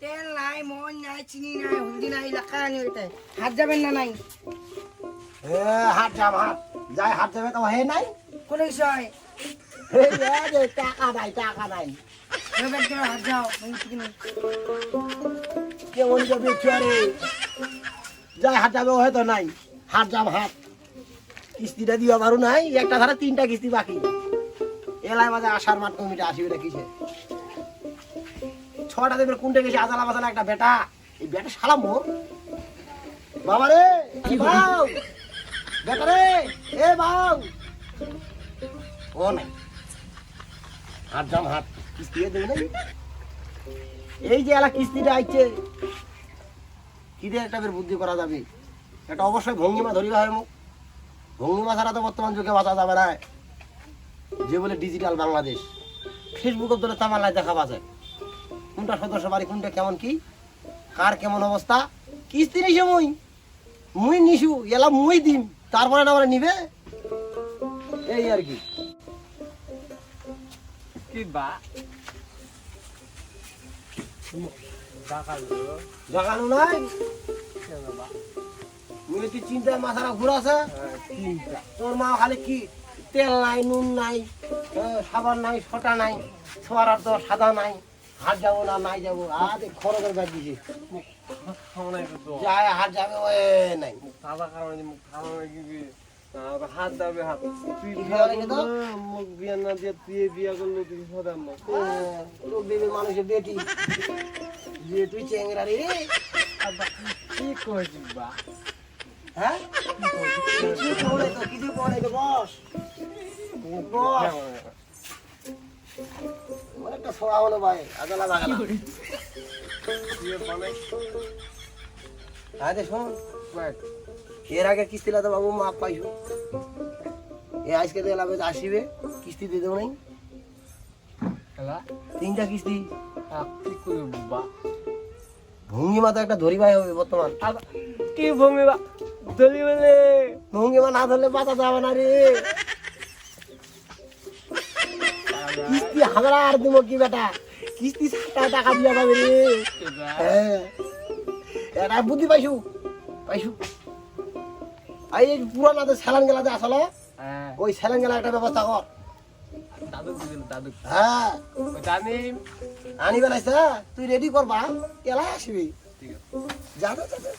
তেল নাই, মন নাই, চিনি নাই, হলদি নাই, লাখা আনি ওইটাই। হাত যাবেন না নাই? হাট যাম হাট যাই হাট যাবে তো হে নাই কোন বিষয়? টাকা নাই টাকা নাই এবার তোর হাত যাও, আমি ঠিক নেই। কেমন যাবে রে যাই হাট যাবে হয়তো নাই হাট যাম হাট কিস্তিটা দিবা পারু নাই একটা ধারে 3টা কিস্তি বাকি এলাই মাঝে আসার মাঠ কমিটি আসিবে না কিসে 6টা দেবের কোনটা গেছে আজালা বাজালা একটা বেটা এই বেটা শালা মোর বাবা রে কি বাউ বেটা রে এ বাউ ও নাই হাট যাম হাট কিস্তি দেবে নাই এই যে এলা কিস্তিটা আইছে কি দিয়ে একটা বুদ্ধি করা যাবে এটা অবশ্যই ভঙ্গিমা ধরিবা হয় মুখ ভঙ্গিমা ছাড়া তো বর্তমান যুগে বাঁচা যাবে না যে বলে ডিজিটাল বাংলাদেশ ফেসবুকের ধরে তামালায় দেখা বাজে কোনটা সদস্য বাড়ি কোনটা কেমন কি কার কেমন অবস্থা কিস্তি নিছে মুই নিছু এলা মুই দিম তারপরে না আমরা নিবে এই আর কি কি বা জাগানো নাই মুই কি চিন্তায় মাথাটা ঘুরাছে তোর মা খালি কি তেল নাই নুন নাই সাবান নাই ছটা নাই ছোয়ার তো সাদা নাই হাট যাবো না নাই যাবো আর খরচের ব্যাগ দিছি যায় হাট যাবে ওই নাই সাদা কারণে মুখ খাওয়া কি হাত দাবে হাত তুই মুখ বিয়া না দিয়ে তুই বিয়া করলো তুই সদাম লোক দেবে মানুষের বেটি যে তুই চেংরা রে কি কইছিস বা হ্যাঁ কিছু পড়ে তো বস বস অনেকটা ছোড়া হলো ভাই আদালা বাগালা আরে শোন এর আগে কিস্তিলা তো বাবু মাপ পাইছো এ আজকে তো এলাবে আসিবে কিস্তি দিয়ে দেবো নাই হ্যালা 3টা কিস্তি কি করব বা ভঙ্গিমা তো একটা ধরিবাই হবে বর্তমান কি ভূমি বা দলি বলে ভঙ্গিমা না ধরলে বাঁচা যাবে না রে কিস্তি হামরা আর দিব কি বেটা কিস্তি 7 টাকা দিয়া যাবে রে হ্যাঁ এটা বুদ্ধি পাইছু পাইছু এই পুরানা তো স্যালান গেলাতে আসলে হ্যাঁ ওই স্যালান গেলা একটা ব্যবস্থা কর দাদু দিল দাদু হ্যাঁ জানি আনি বেলাইছে তুই রেডি করবা এলাই আসবি ঠিক আছে যা যা যা, যা।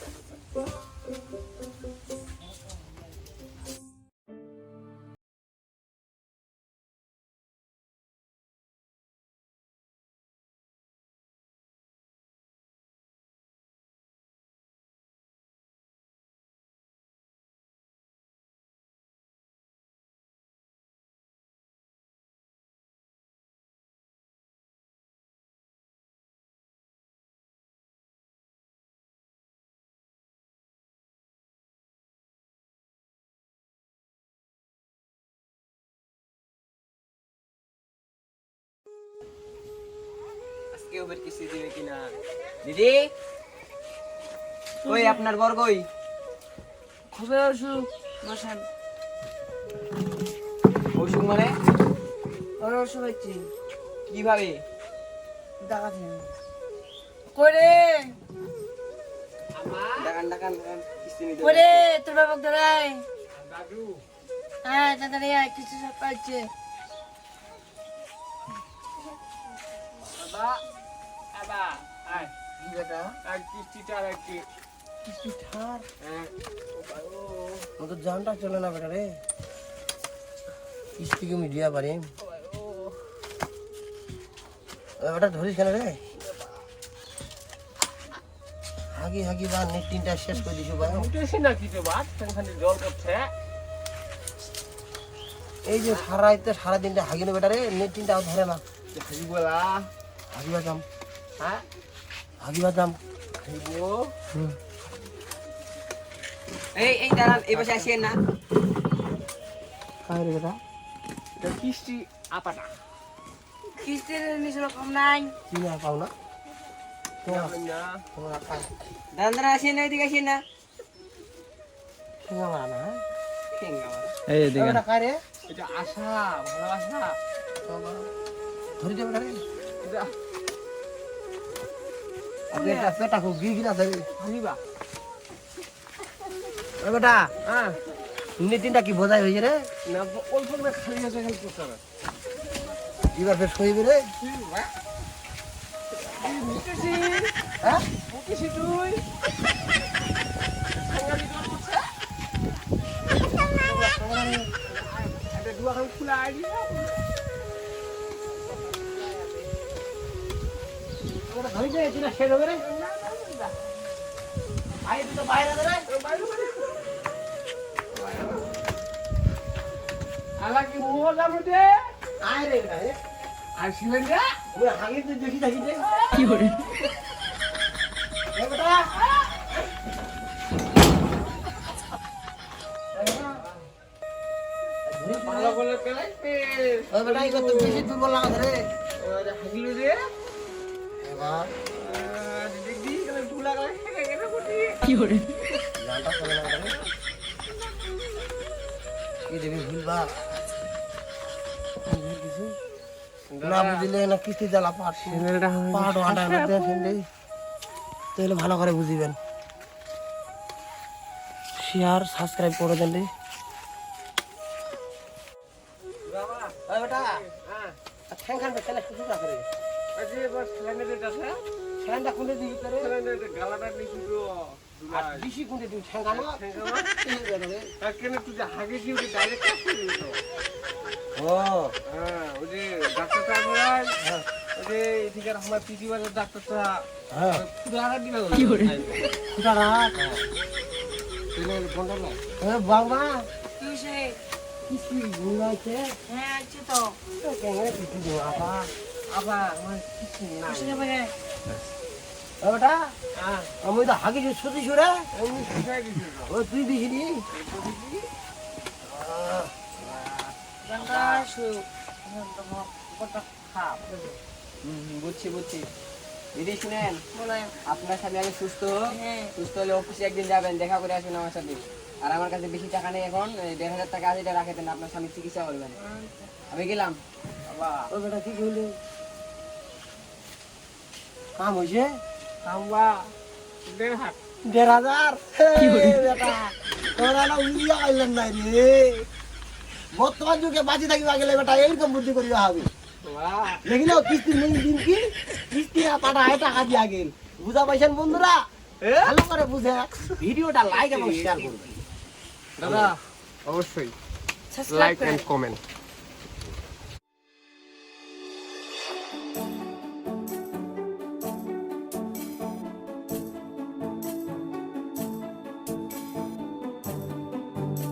আজকে ওদের কিস্তি দিবে কিনা দিদি কই আপনার বর কই খুবই অসুখ বসেন। অসুখ মানে ওর অসুখ হচ্ছে কিভাবে টাকা দিন করে ডাকান ডাকান ডাকান কিস্তি নিতে করে তোর বাবা ধরাই দাদু হ্যাঁ তাড়াতাড়ি আয় কিছু সব পাচ্ছে বাবা বাবা আয় বেটা আর কিস্তিটা রাখি কিস্তি ছাড় হ্যাঁ ও তো জানটা চলে না বেটা রে কিস্তি কি মিডিয়া পারি ওটা ধরিস কেন রে হাগি হাগি বা নেট 3টা শেষ করে দিছো ভাই উঠেছি না কিছু বাদ খালি জল করছে এই যে সারা দিনটা হাগিনো বেটা রে নেট 3টাও ধরে না হাজি বলা হাগিবা যাম হ্যাঁ হাগিবা যাম খাইবো এই দাঁড়ান এই পাশে আসিয়েন না কাই রে বেটা এটা কিস্তি আপাটা কিস্তির নিচে কম নাই কি না পাও না যাবেন না তোমরা কাই দাঁড়ান দাঁড়ান আসিয়েন না এদিকে আসিয়েন না খেঙ্গা মারা না ঠেঙ্গা মারা। এই বেটা কাই রে এটা আশা ভালোবাসা ধরি দে বেটা রে এটা পেটা খুব গিরা যাবে আনিবা ও বেটা হ্যাঁ তিনটা কি বোঝাই হয়েছে রে না অল্প করে খালি আছে খালি প্রচার এবার ফের শোইবে রে নিতেছি হ্যাঁ মুকেছি তুই সাংগালি তোর করছে এটা দুয়াখান খোলা আইডি ওটা ধরিছে তুই শেষ হবে রে আই তুই তো বাইরে রে আলা কি মোলা মতে আয় রে বেটা রে আসলেন রে ওই হাগে তুই দেখি দেখি দে কি করে এ বেটা ভালো বলে পেলাই ও বেটা এই কত বেশি দুর্বল লাগা রে হাসিল রে এবার দেখি গেলে ঢুলা গেলে কেন করতি জানটা চলে না রে কি দেবি ভুলবা না বুঝলে না কিস্তি জ্বালা পারছি পাট আটার মধ্যে ফেললে তাহলে ভালো করে বুঝিবেন শেয়ার সাবস্ক্রাইব করে দেন রে বাবা বেটা হ্যাঁ ঠ্যাং খান বেটা কিছু না করে আজে বস সিলিন্ডারের কাছে ঠ্যাংটা খুলে দিবি করে সিলিন্ডারের গালাটা নিছি তো আর বেশি খুলে দিবি ঠ্যাং খানো আর কেন তুই যে হাগে দিয়ে ডাইরেক্ট কাজ করে দিত ও হ্যাঁ ওই যে ডাক্তারটা আমরা ওই যে এদিকে আমার পিজি বাজার ডাক্তারটা হ্যাঁ ফুটারা দিবে কি করে ফুটারা তুই বন্ধ না এ বাবা তুই সে কিস্তি গুলাইছে হ্যাঁ আছে তো কেন কিস্তি দিও আপা আবার আমার কিছু না আসলে ভাই ও বেটা হ্যাঁ আমি তো হাগে যে সত্যি সুরে আমি শিখাই দিছি তো ও তুই দিছিলি জানটা শু বুঝছি বুঝছি দিদি শুনেন বলে আপনার সাথে আমি সুস্থ হ্যাঁ সুস্থ হলে অফিসে একদিন যাবেন দেখা করে আসবেন আমার সাথে আর আমার কাছে বেশি টাকা নেই এখন 1,500 টাকা আছে এটা রাখে দেন আপনার স্বামী চিকিৎসা করবেন আমি গেলাম বাবা ও বেটা কি কইলে কাম হইছে কামবা 1.5 1,500 বেটা তোরা না উড়িয়া আইলেন নাই রে বর্তমান যুগে বাজি থাকিবা গেলে বেটা এইরকম বুদ্ধি করিবা হবে বাবা দেখিল কিস্তি নেই দিন কি কিস্তি পাঠা টাকা দিয়া গেল বুঝা পাইছেন বন্ধুরা ভালো করে বুঝে ভিডিওটা লাইক এবং শেয়ার করবেন দাদা অবশ্যই সাবস্ক্রাইব লাইক করে এন্ড কমেন্ট